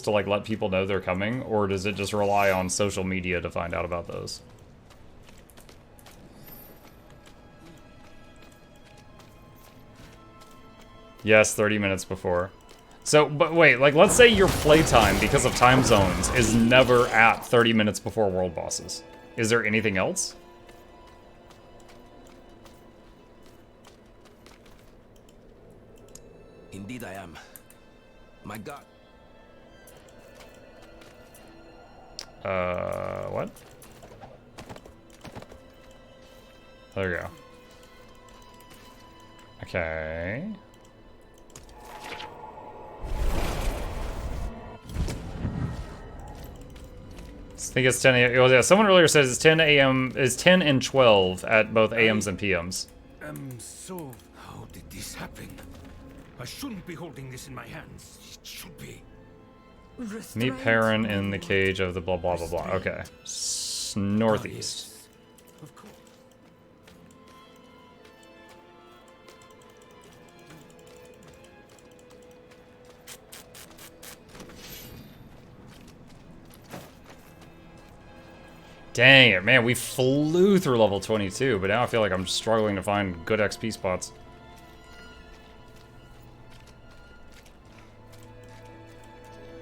to like let people know they're coming, or does it just rely on social media to find out about those? Yes, 30 minutes before. So, but wait, like, let's say your playtime, because of time zones, is never at 30 minutes before world bosses. Is there anything else? Indeed I am. My God. What? There we go. Okay. I think it's 10 a.m. Yeah, someone earlier says it's 10 a.m. is 10 and 12 at both AMs and PMs. So how did this happen? I shouldn't be holding this in my hands. It should be. Meet Perrin in the cage of the blah blah blah blah. Okay. Northeast. Of course. Dang it, man, we flew through level 22, but now I feel like I'm struggling to find good XP spots.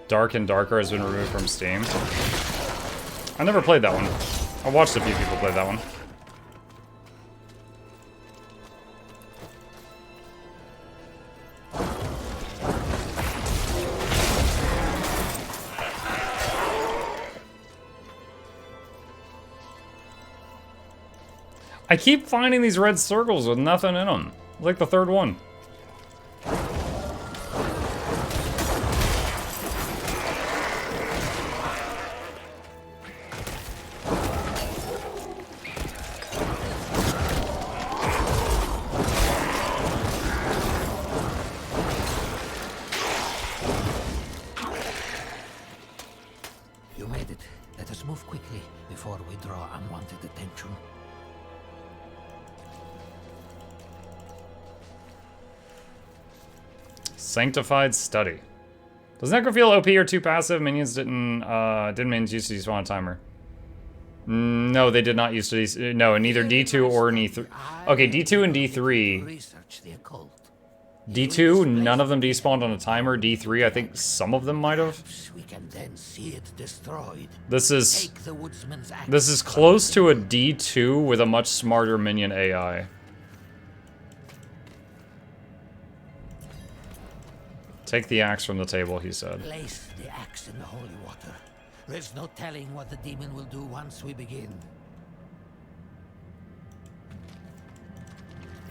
Dark and Darker has been removed from Steam. I never played that one. I watched a few people play that one. I keep finding these red circles with nothing in them. Like the third one. You made it. Let us move quickly before we draw unwanted attention. Sanctified Study. Does Necro feel OP or too passive? Minions didn't used to despawn a timer. No, they did not used to. No, neither D2 or E3. Okay, D2 and D3. Research the occult. D2, none of them despawned on a timer. D3, I think some of them might have. We can then see it destroyed. This is Take the woodsman's axe. this is close to a D2 with a much smarter minion AI. Take the axe from the table, he said. Place the axe in the holy water. There's no telling what the demon will do once we begin.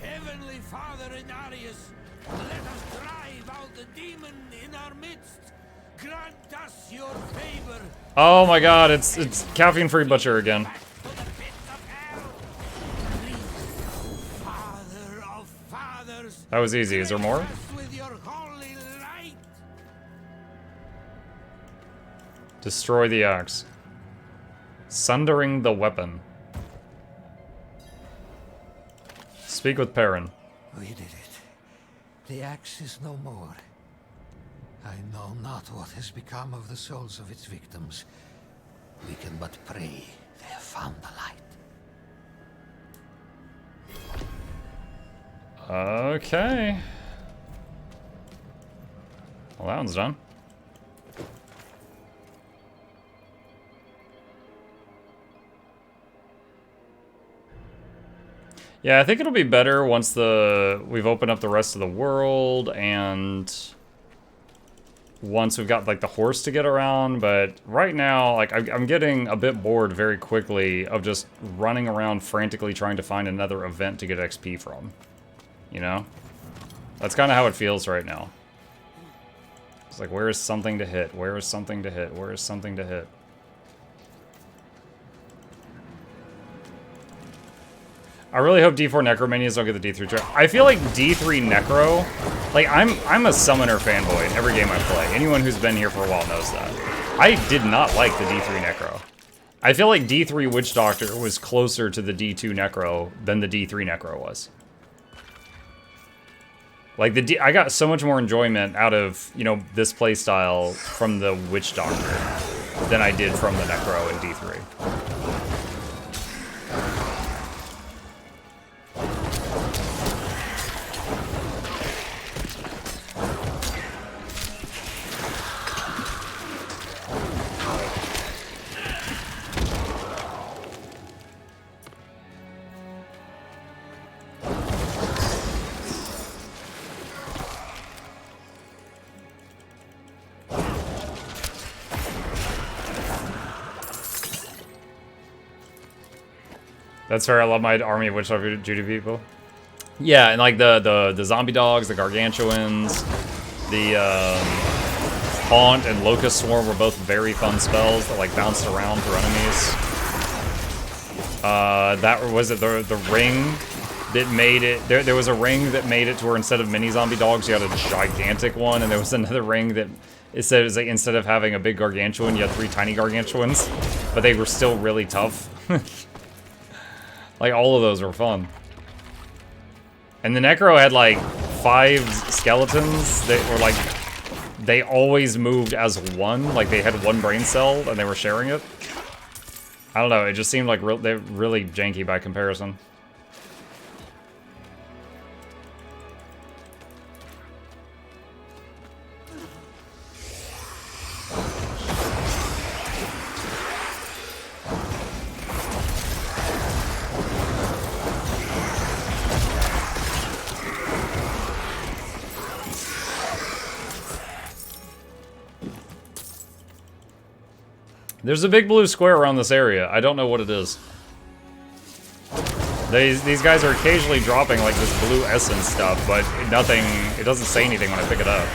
Heavenly Father Inarius, let us drive out the demon in our midst. Grant us your favor. Oh my god, it's caffeine-free butcher again. To the pits of hell. Father of fathers. That was easy. Is there more? Grace us with your holy light. Destroy the axe. Sundering the weapon. Speak with Perrin. We did it. The axe is no more. I know not what has become of the souls of its victims. We can but pray they have found the light. Okay. Well, that one's done. Yeah, I think it'll be better once we've opened up the rest of the world and once we've got like the horse to get around, but right now, like I'm getting a bit bored very quickly of just running around frantically trying to find another event to get XP from. You know? That's kind of how it feels right now. It's like, where is something to hit? Where is something to hit? Where is something to hit? I really hope D4 Necromanias don't get the D3 trap. I feel like D3 Necro, like I'm a summoner fanboy in every game I play. Anyone who's been here for a while knows that. I did not like the D3 Necro. I feel like D3 Witch Doctor was closer to the D2 Necro than the D3 Necro was. Like, I got so much more enjoyment out of, you know, this playstyle from the Witch Doctor than I did from the Necro in D3. That's fair. I love my army of Witch Doctor Judy people. Yeah, and like the zombie dogs, the gargantuans, the haunt and locust swarm were both very fun spells that like bounced around through enemies. That was it. The ring that made it. There was a ring that made it to where instead of mini zombie dogs, you had a gigantic one, and there was another ring that it said it was like instead of having a big gargantuan, you had 3 tiny gargantuans, but they were still really tough. Like, all of those were fun. And the Necro had, like, 5 skeletons that were, like, they always moved as one. Like, they had 1 brain cell, and they were sharing it. I don't know, it just seemed like they're really janky by comparison. There's a big blue square around this area. I don't know what it is. These guys are occasionally dropping like this blue essence stuff, but nothing, it doesn't say anything when I pick it up.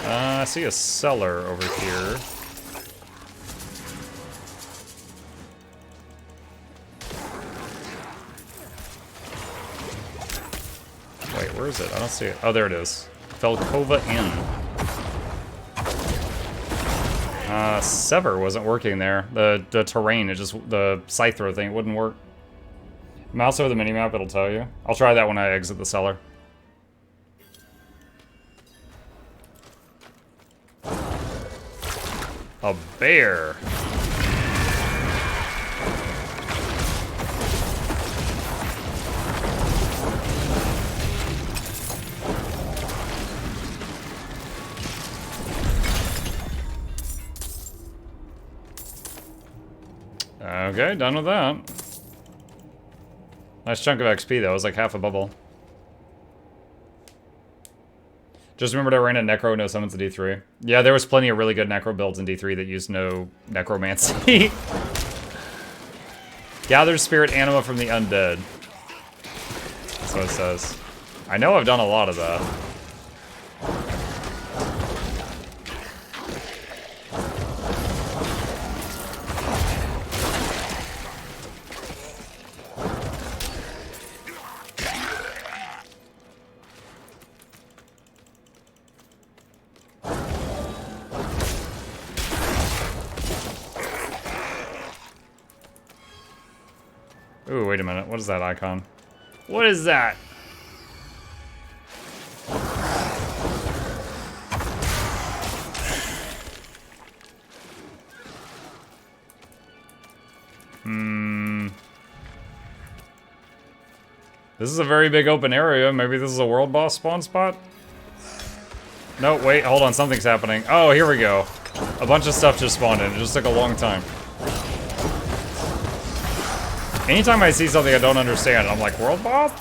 I see a cellar over here. Wait, where is it? I don't see it. Oh, there it is. Felkova Inn. Sever wasn't working there. The terrain, the scythe throw thing wouldn't work. Mouse over the minimap, it'll tell you. I'll try that when I exit the cellar. A bear. Okay, done with that. Nice chunk of XP though, it was like half a bubble. Just remembered I ran a Necro, no summons in D3. Yeah, there was plenty of really good Necro builds in D3 that used no Necromancy. Gather spirit anima from the undead. That's what it says. I know I've done a lot of that. Ooh, wait a minute. What is that icon? What is that? This is a very big open area. Maybe this is a world boss spawn spot? No, wait, hold on. Something's happening. Oh, here we go. A bunch of stuff just spawned in. It just took a long time. Anytime I see something I don't understand, I'm like, world boss?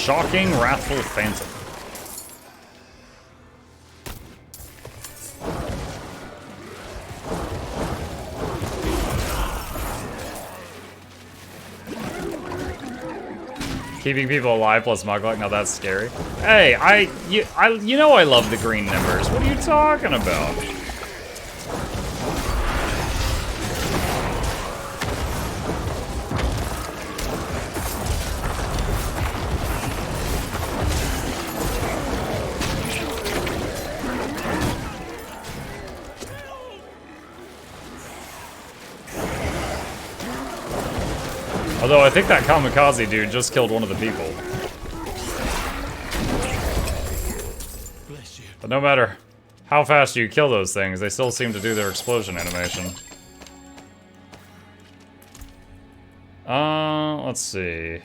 shocking, wrathful phantom. Keeping people alive plus Mukluk, now that's scary. Hey, you know I love the green numbers. What are you talking about? Although I think that kamikaze dude just killed one of the people. Bless you. But no matter how fast you kill those things, they still seem to do their explosion animation. Let's see.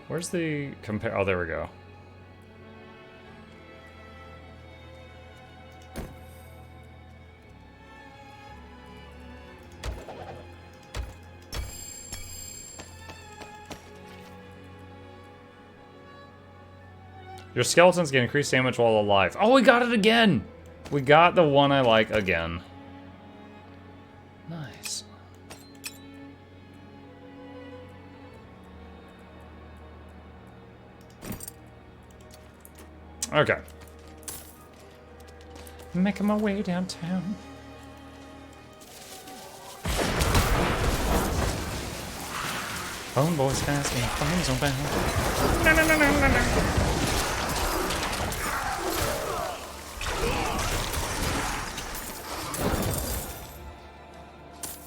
Where's the compare? Oh, there we go. Your skeletons get increased damage while alive. Oh, we got it again! We got the one I like again. Nice. Okay. Making my way downtown. Phone boys casting, phones on bound. No, no, no, no, no, no.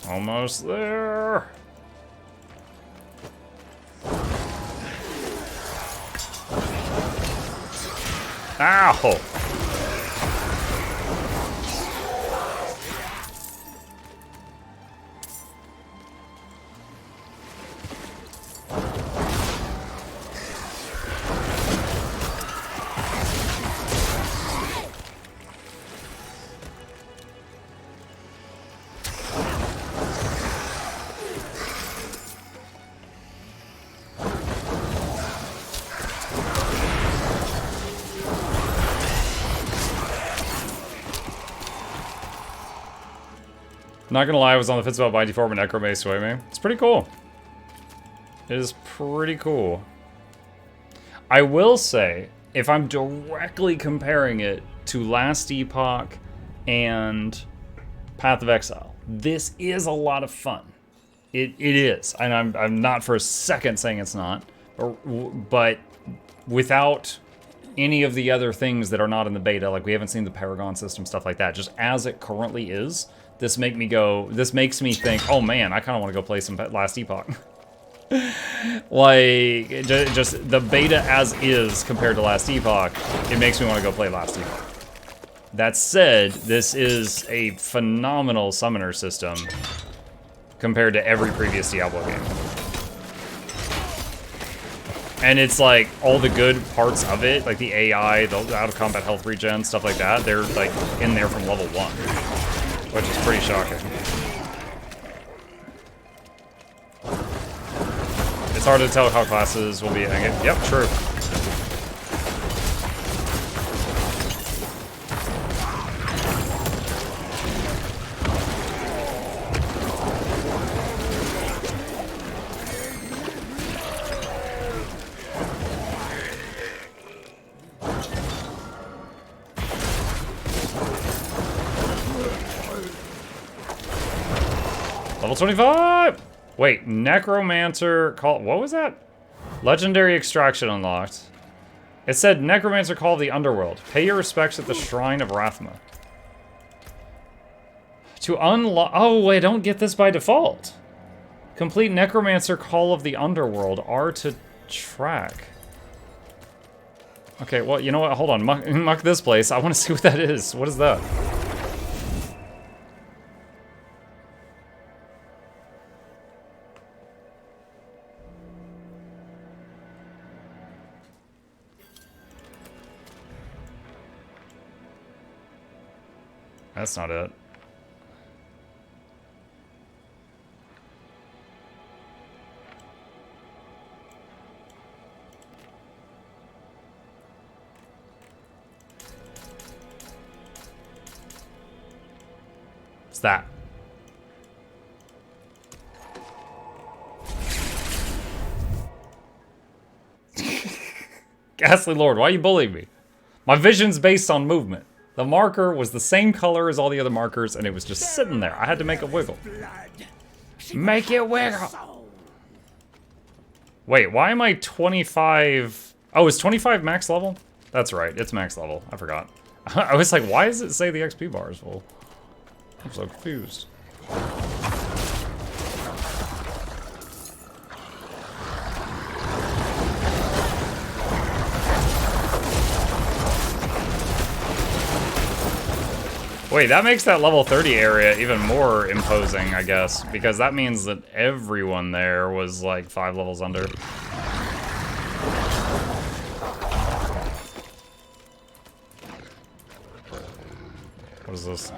Almost there. Ow! Not gonna lie, I was on the fence about buying D4, but Necromancer swayed me. It's pretty cool. It is pretty cool. I will say, if I'm directly comparing it to Last Epoch and Path of Exile, this is a lot of fun. It is, and I'm not for a second saying it's not, but without any of the other things that are not in the beta, like we haven't seen the Paragon system, stuff like that, just as it currently is, this makes me think, oh man, I kind of want to go play some Last Epoch. Like, just the beta as is compared to Last Epoch, it makes me want to go play Last Epoch. That said, this is a phenomenal summoner system compared to every previous Diablo game. And it's like, all the good parts of it, like the AI, the out-of-combat health regen, stuff like that, they're like in there from level 1. Which is pretty shocking. It's hard to tell how classes will be. Yep, true. Level 25! Wait, Necromancer call. What was that? Legendary extraction unlocked. It said Necromancer Call of the Underworld. Pay your respects at the Shrine of Rathma. To unlock. Oh, I don't get this by default. Complete Necromancer Call of the Underworld. R to track. Okay, well, you know what? Hold on. Muck this place. I want to see what that is. What is that? That's not it. that? Ghastly Lord, why are you bullying me? My vision's based on movement. The marker was the same color as all the other markers, and it was just sitting there. I had to make it wiggle. Make it wiggle! Wait, why am I 25... Oh, is 25 max level? That's right, it's max level. I forgot. I was like, why does it say the XP bar is full? I'm so confused. Wait, that makes that level 30 area even more imposing, I guess, because that means that everyone there was like 5 levels under. What is this?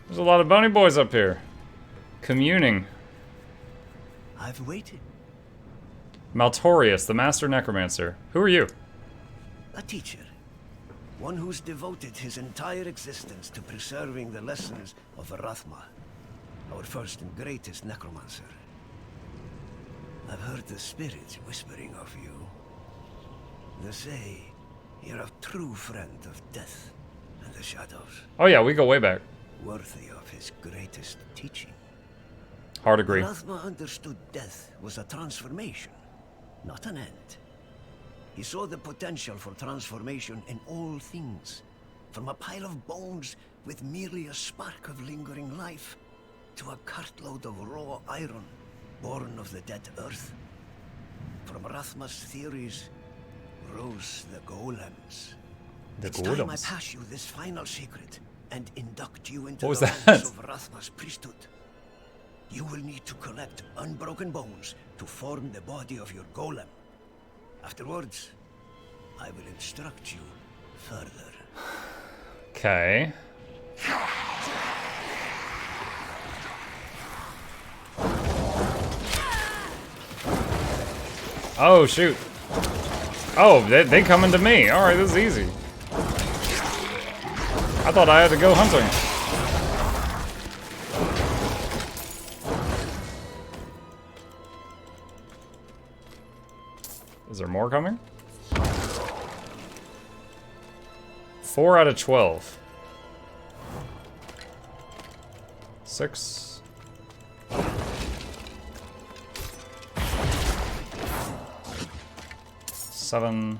There's a lot of bunny boys up here. Communing. I've waited. Maltorius, the master necromancer. Who are you? A teacher. One who's devoted his entire existence to preserving the lessons of Rathma, our first and greatest necromancer. I've heard the spirits whispering of you. They say you're a true friend of death and the shadows. Oh yeah, we go way back. Worthy of his greatest teaching. Hard agree. Rathma understood death was a transformation, not an end. He saw the potential for transformation in all things, from a pile of bones with merely a spark of lingering life, to a cartload of raw iron, born of the dead earth. From Rathma's theories rose the golems. It's time I pass you this final secret and induct you into the ranks of Rathma's priesthood. You will need to collect unbroken bones to form the body of your golem. Afterwards, I will instruct you further. Okay. Oh, shoot. Oh, they coming to me. Alright, this is easy. I thought I had to go hunting. Is there more coming? 4 out of 12. 6. 7.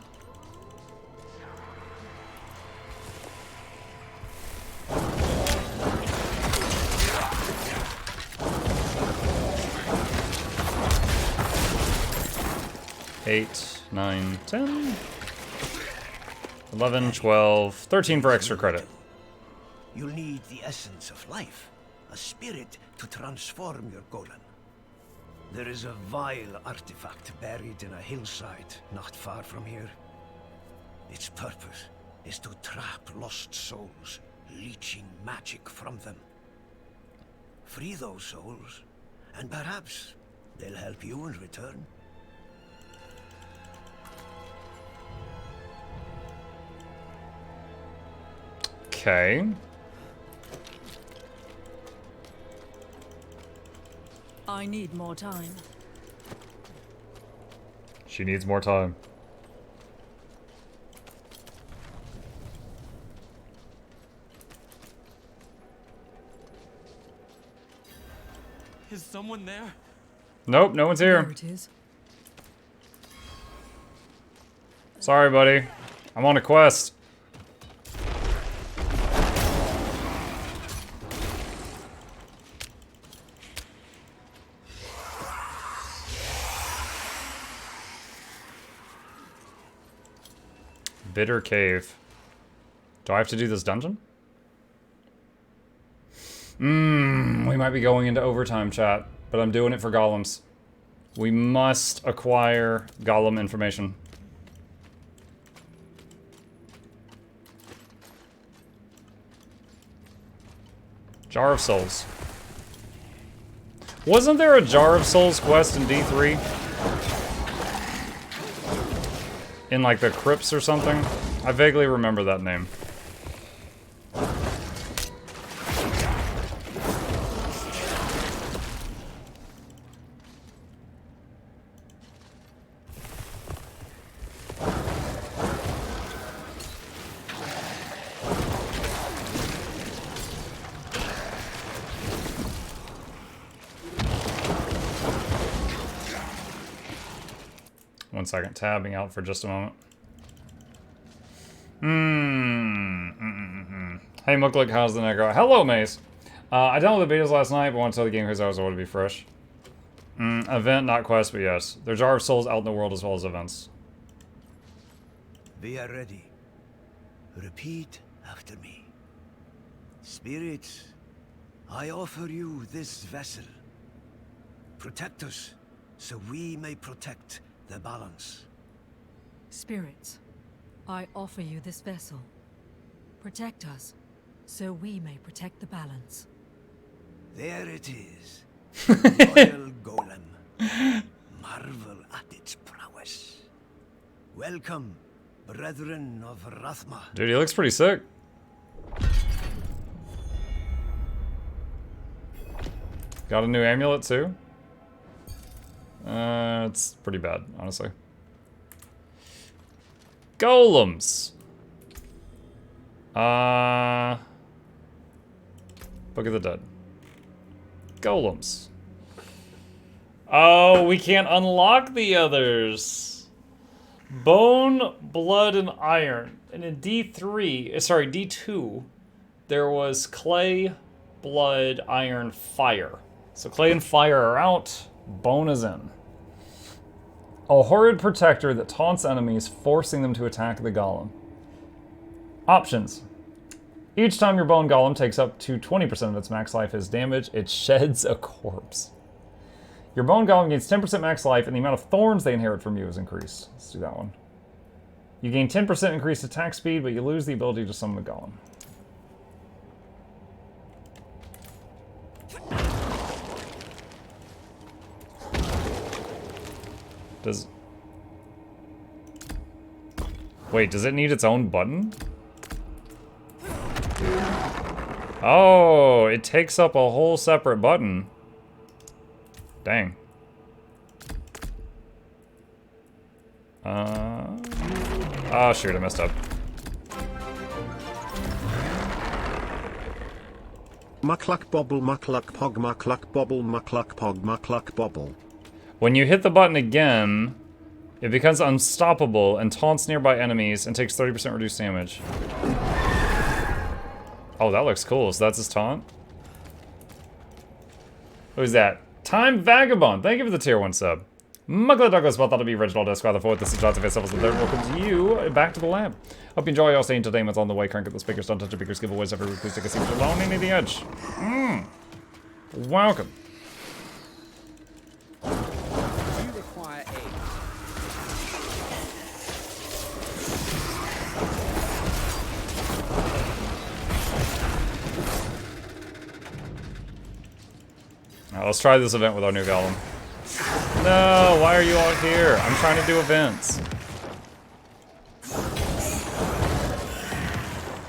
8, 9, 10, 11, 12, 13 for extra credit. You'll need the essence of life, a spirit to transform your golem. There is a vile artifact buried in a hillside not far from here. Its purpose is to trap lost souls, leeching magic from them. Free those souls, and perhaps they'll help you in return. Okay. I need more time. She needs more time. Is someone there? Nope, no one's There here. it is. Sorry, buddy. I'm on a quest. Bitter Cave. Do I have to do this dungeon? We might be going into overtime, chat, but I'm doing it for golems. We must acquire Golem information. Jar of Souls. Wasn't there a Jar of Souls quest in D3? In like the crypts or something? I vaguely remember that name. One second, tabbing out for just a moment. Hey Mukluk, how's the Necro? Hello, Mace. I downloaded the betas last night, but want to tell the game because I was want to be fresh. Event, not quest, but yes. There's Jar of Souls out in the world as well as events. We are ready. Repeat after me. Spirits, I offer you this vessel. Protect us, so we may protect the balance. Spirits, I offer you this vessel. Protect us, so we may protect the balance. There it is. Royal Golem. Marvel at its prowess. Welcome, brethren of Rathma. Dude, he looks pretty sick. Got a new amulet too? It's pretty bad, honestly. Golems! Book of the Dead. Golems. Oh, we can't unlock the others. Bone, blood, and iron. And in D3, sorry, D2, there was clay, blood, iron, fire. So clay and fire are out, bone is in. A horrid protector that taunts enemies, forcing them to attack the golem. Options. Each time your bone golem takes up to 20% of its max life as damage, it sheds a corpse. Your bone golem gains 10% max life, and the amount of thorns they inherit from you is increased. Let's do that one. You gain 10% increased attack speed, but you lose the ability to summon the golem. Wait, does it need its own button? Oh, it takes up a whole separate button. Dang. Oh shoot, I messed up. Mukluk bobble, mukluk pog, mukluk bobble, mukluk pog, mukluk bobble. When you hit the button again, it becomes unstoppable and taunts nearby enemies and takes 30% reduced damage. Oh, that looks cool. So that's his taunt? Who's that? Time Vagabond. Thank you for the tier 1 sub. Mukluk Douglas, well thought to be original desk rather forward. This is Jonathan Face Levels the third. Welcome to you back to the lab. Hope you enjoy all stay entertainments on the way. Crank up the speakers, don't touch the speakers, giveaways every week. Please take a seat alone into the edge. Welcome. You require aid. Now, let's try this event with our new golem. No, why are you all here? I'm trying to do events.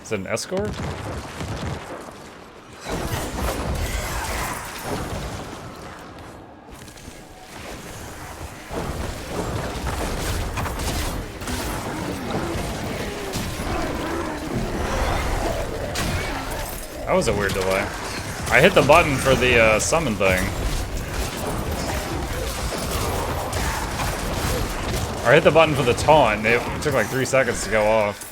Is it an escort? That was a weird delay. I hit the button for the summon thing. Or I hit the button for the taunt, and it took like 3 seconds to go off.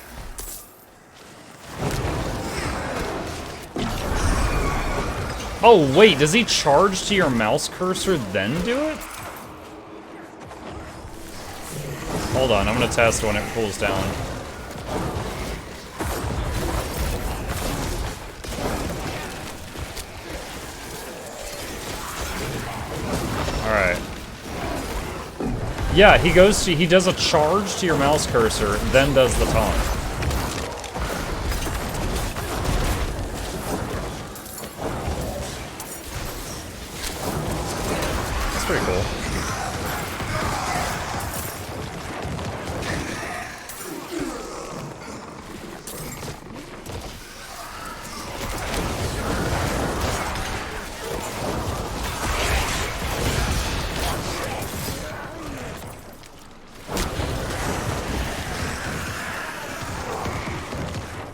Oh wait, does he charge to your mouse cursor then do it? Hold on, I'm gonna test when it cools down. Alright. Yeah, he does a charge to your mouse cursor, then does the taunt. That's pretty cool.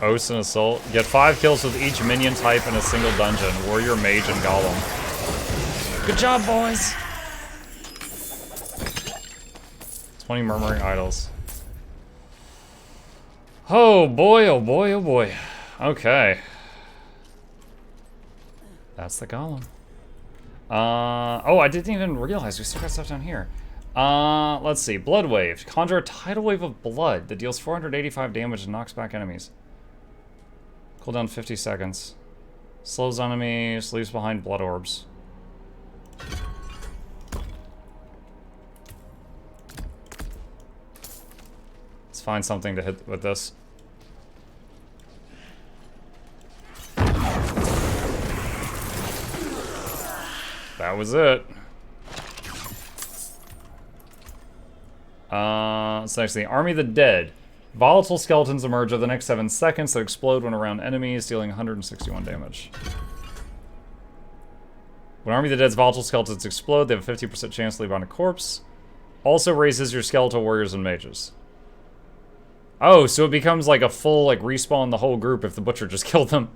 Oath and Assault. Get 5 kills with each minion type in a single dungeon. Warrior, Mage, and Golem. Good job, boys! 20 Murmuring Idols. Oh boy, oh boy, oh boy. Okay. That's the Golem. Oh, I didn't even realize we still got stuff down here. Let's see. Blood Wave. Conjure a tidal wave of blood that deals 485 damage and knocks back enemies. Cooldown 50 seconds. Slows enemies, leaves behind blood orbs. Let's find something to hit with this. That was it. So next thing, Army of the Dead. Volatile skeletons emerge over the next 7 seconds that explode when around enemies, dealing 161 damage. When Army of the Dead's volatile skeletons explode, they have a 50% chance to leave behind a corpse. Also raises your skeletal warriors and mages. Oh, so it becomes like a full like respawn the whole group if the butcher just killed them.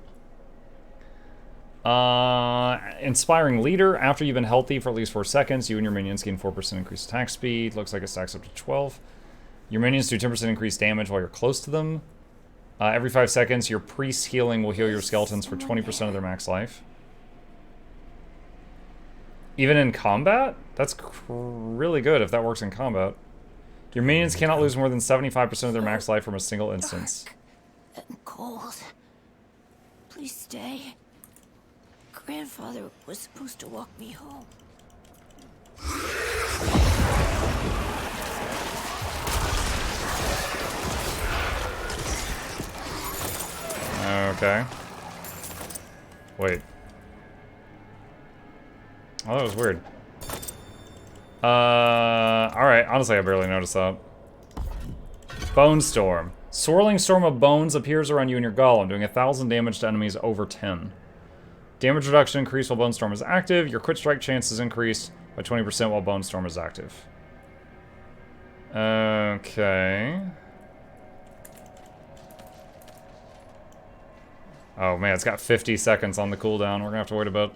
Inspiring Leader. After you've been healthy for at least 4 seconds, you and your minions gain 4% increased attack speed. Looks like it stacks up to 12. Your minions do 10% increased damage while you're close to them. Every 5 seconds, your priest healing will heal your skeletons for 20% of their max life. Even in combat? That's really good if that works in combat. Your minions cannot lose more than 75% of their max life from a single instance. Dark and cold. Please stay. Grandfather was supposed to walk me home. Okay. Wait. Oh, that was weird. Alright, honestly I barely noticed that. Bone Storm. Swirling storm of bones appears around you and your golem, doing 1,000 damage to enemies over 10. Damage reduction increased while Bone Storm is active. Your crit strike chance is increased by 20% while Bone Storm is active. Okay. Oh man, it's got 50 seconds on the cooldown. We're gonna have to wait a bit.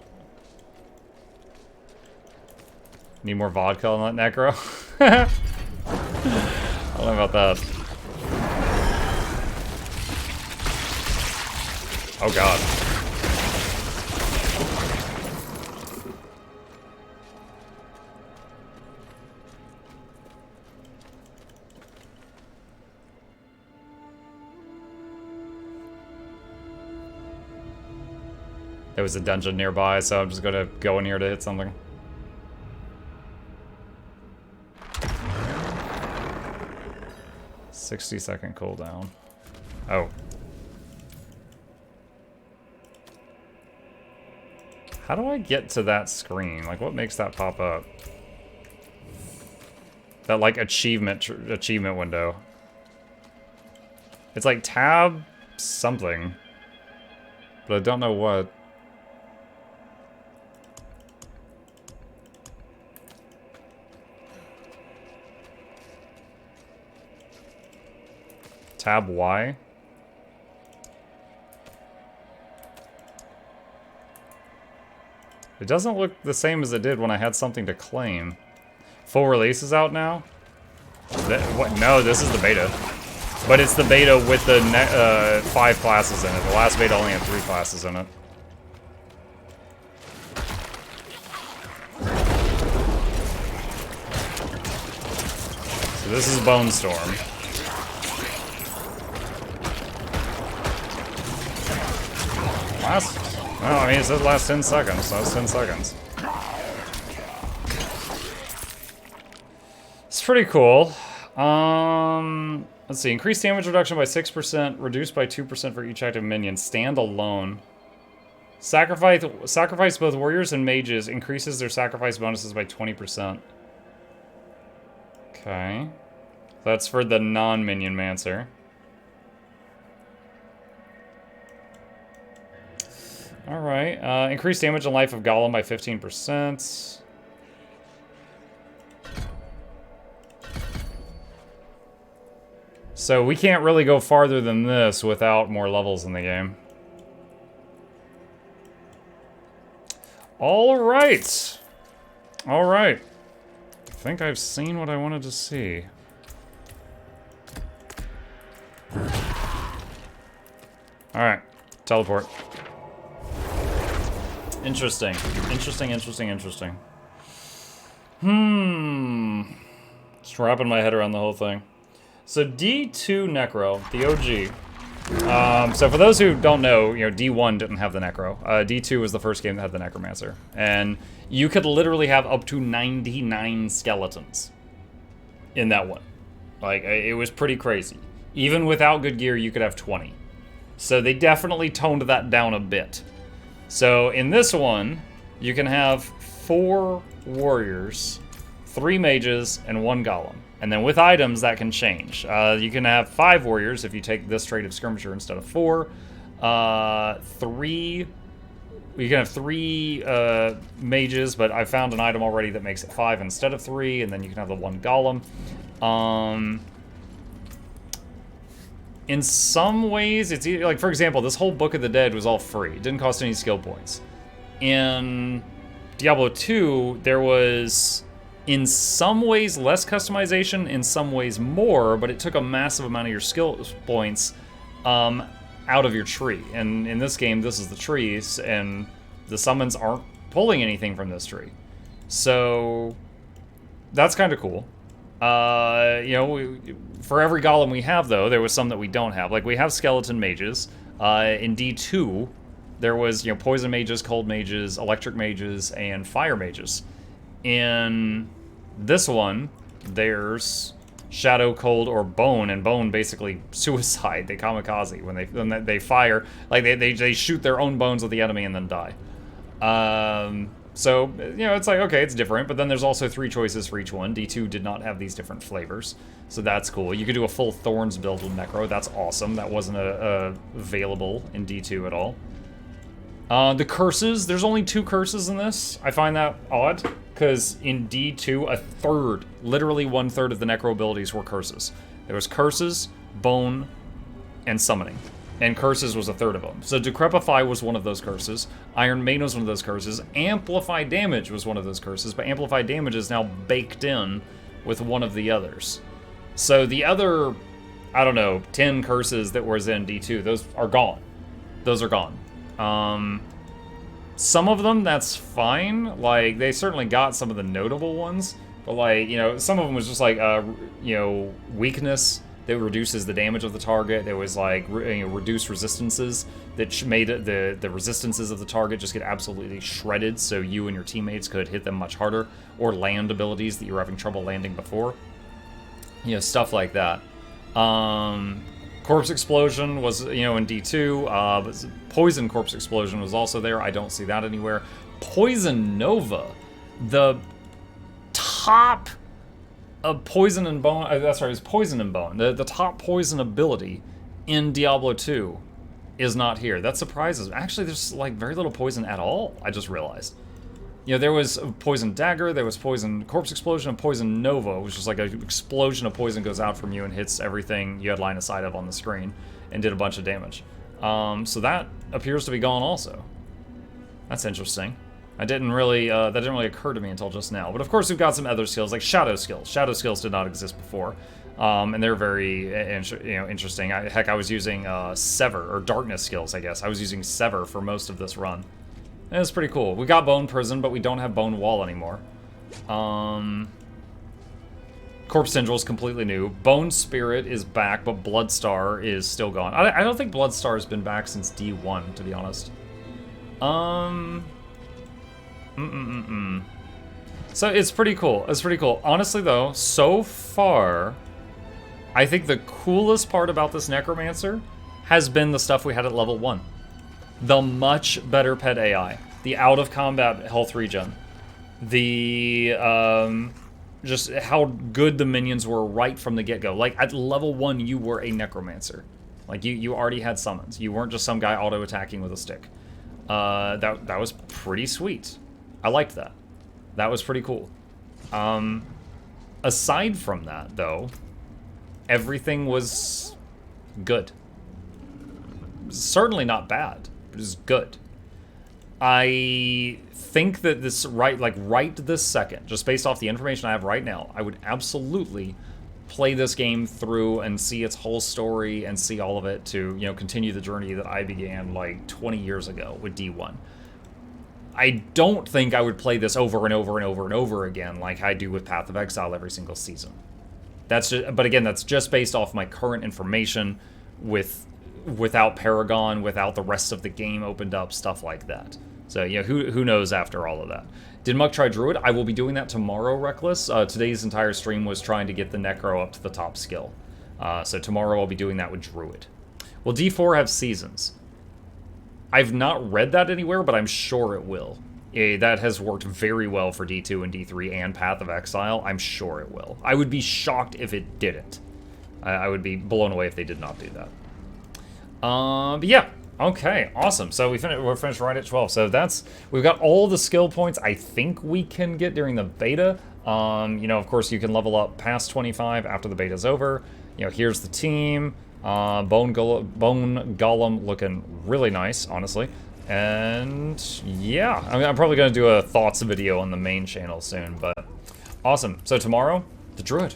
Need more vodka on that necro? I don't know about that. Oh god. There was a dungeon nearby, so I'm just gonna go in here to hit something. "60-second cooldown." Oh. How do I get to that screen? Like, what makes that pop up? That, like, achievement window. It's like tab something. But I don't know what. Tab Y? It doesn't look the same as it did when I had something to claim. Full release is out now? What? No, this is the beta. But it's the beta with the 5 classes in it. The last beta only had 3 classes in it. So this is Bone Storm. Well, I mean, it said last 10 seconds, so that's 10 seconds. pretty cool. Let's see. Increased damage reduction by 6%, reduced by 2% for each active minion. Stand alone. Sacrifice both warriors and mages. Increases their sacrifice bonuses by 20%. Okay. That's for the non-minion mancer. Alright. Increased damage and life of Golem by 15%. So we can't really go farther than this without more levels in the game. Alright. Alright. I think I've seen what I wanted to see. Alright. Teleport. Interesting. Interesting. Just wrapping my head around the whole thing. So D2 Necro, the OG. So for those who don't know, you know, D1 didn't have the Necro. D2 was the first game that had the Necromancer. And you could literally have up to 99 skeletons in that one. Like, it was pretty crazy. Even without good gear, you could have 20. So they definitely toned that down a bit. So in this one, you can have 4 warriors, 3 mages, and 1 golem. And then with items, that can change. You can have 5 warriors if you take this trait of skirmisher instead of 4. 3... You can have 3 mages, but I found an item already that makes it 5 instead of 3, and then you can have the 1 golem. In some ways, it's either, like, for example, this whole Book of the Dead was all free. It didn't cost any skill points. In Diablo 2, there was, in some ways, less customization, in some ways more, but it took a massive amount of your skill points out of your tree. And in this game, this is the trees, and the summons aren't pulling anything from this tree. So, that's kind of cool. You know, for every golem we have, though, there was some that we don't have. Like, we have skeleton mages. In D2, there was, you know, poison mages, cold mages, electric mages, and fire mages. In this one, there's shadow, cold, or bone, and bone basically suicide. They kamikaze when they fire. Like, they shoot their own bones at the enemy and then die. So, you know, it's like, okay, it's different, but then there's also 3 choices for each one. D2 did not have these different flavors, so that's cool. You could do a full Thorns build with Necro. That's awesome. That wasn't available in D2 at all. The curses, there's only 2 curses in this. I find that odd, because in D2, literally 1/3 of the Necro abilities were curses. There was curses, bone, and summoning. And curses was 1/3 of them. So Decrepify was one of those curses. Iron Maiden was one of those curses. Amplify Damage was one of those curses, but Amplify Damage is now baked in with one of the others. So the other, I don't know, 10 curses that was in D2, those are gone. Those are gone. Some of them, that's fine. Like, they certainly got some of the notable ones, but, like, you know, some of them was just like, you know, weakness that reduces the damage of the target. There was, like, you know, reduced resistances that made the resistances of the target just get absolutely shredded, so you and your teammates could hit them much harder, or land abilities that you were having trouble landing before. You know, stuff like that. Corpse Explosion was, you know, in D2. But Poison Corpse Explosion was also there. I don't see that anywhere. Poison Nova, the top of Poison and Bone, that's right, it's Poison and Bone. The top poison ability in Diablo 2 is not here. That surprises me. Actually, there's, like, very little poison at all, I just realized. You know, there was Poison Dagger, there was Poison Corpse Explosion, and Poison Nova, which was like an explosion of poison goes out from you and hits everything you had line of sight of on the screen, and did a bunch of damage. So that appears to be gone also. That's interesting. That didn't really occur to me until just now. But of course, we've got some other skills, like Shadow Skills. Shadow Skills did not exist before, and they're very, you know, interesting. Heck, I was using Sever, or Darkness Skills, I guess. I was using Sever for most of this run. And it's pretty cool. We got Bone Prison, but we don't have Bone Wall anymore. Corpse Tendril is completely new. Bone Spirit is back, but Bloodstar is still gone. I don't think Bloodstar has been back since D1, to be honest. So it's pretty cool. It's pretty cool. Honestly, though, so far, I think the coolest part about this Necromancer has been the stuff we had at level 1. The much better pet AI. The out-of-combat health regen. The, just how good the minions were right from the get-go. Like, at level 1, you were a Necromancer. Like, you already had summons. You weren't just some guy auto-attacking with a stick. That was pretty sweet. I liked that. That was pretty cool. Aside from that, though, everything was good. Certainly not bad, but it was good. I think that this, right this second, just based off the information I have right now, I would absolutely play this game through and see its whole story and see all of it to, you know, continue the journey that I began like 20 years ago with D1. I don't think I would play this over and over and over and over again like I do with Path of Exile every single season. That's just, but again, that's just based off my current information without Paragon, without the rest of the game opened up, stuff like that. So, you know, who knows after all of that. Did Muck try Druid? I will be doing that tomorrow, Reckless. Today's entire stream was trying to get the Necro up to the top skill. So tomorrow I'll be doing that with Druid. Will D4 have seasons? I've not read that anywhere, but I'm sure it will. That has worked very well for D2 and D3 and Path of Exile. I'm sure it will. I would be shocked if it didn't. I would be blown away if they did not do that. But yeah. Okay, awesome. So we're finished right at 12. So we've got all the skill points I think we can get during the beta. You know, of course, you can level up past 25 after the beta's over. You know, here's the team. Bone Golem looking really nice, honestly. And yeah, I mean, I'm probably going to do a thoughts video on the main channel soon, but awesome. So tomorrow, the Druid.